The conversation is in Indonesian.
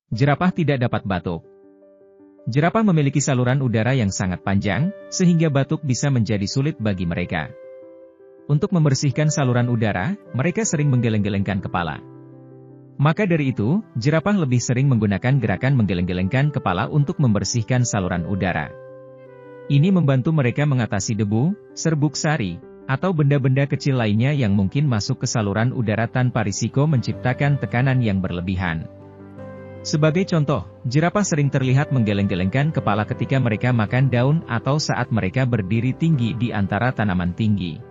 Jerapah tidak dapat batuk. Jerapah memiliki saluran udara yang sangat panjang, sehingga batuk bisa menjadi sulit bagi mereka. Untuk membersihkan saluran udara, mereka sering menggeleng-gelengkan kepala. Maka dari itu, jerapah lebih sering menggunakan gerakan menggeleng-gelengkan kepala untuk membersihkan saluran udara. Ini membantu mereka mengatasi debu, serbuk sari, atau benda-benda kecil lainnya yang mungkin masuk ke saluran udara tanpa risiko menciptakan tekanan yang berlebihan. Sebagai contoh, jerapah sering terlihat menggeleng-gelengkan kepala ketika mereka makan daun atau saat mereka berdiri tinggi di antara tanaman tinggi.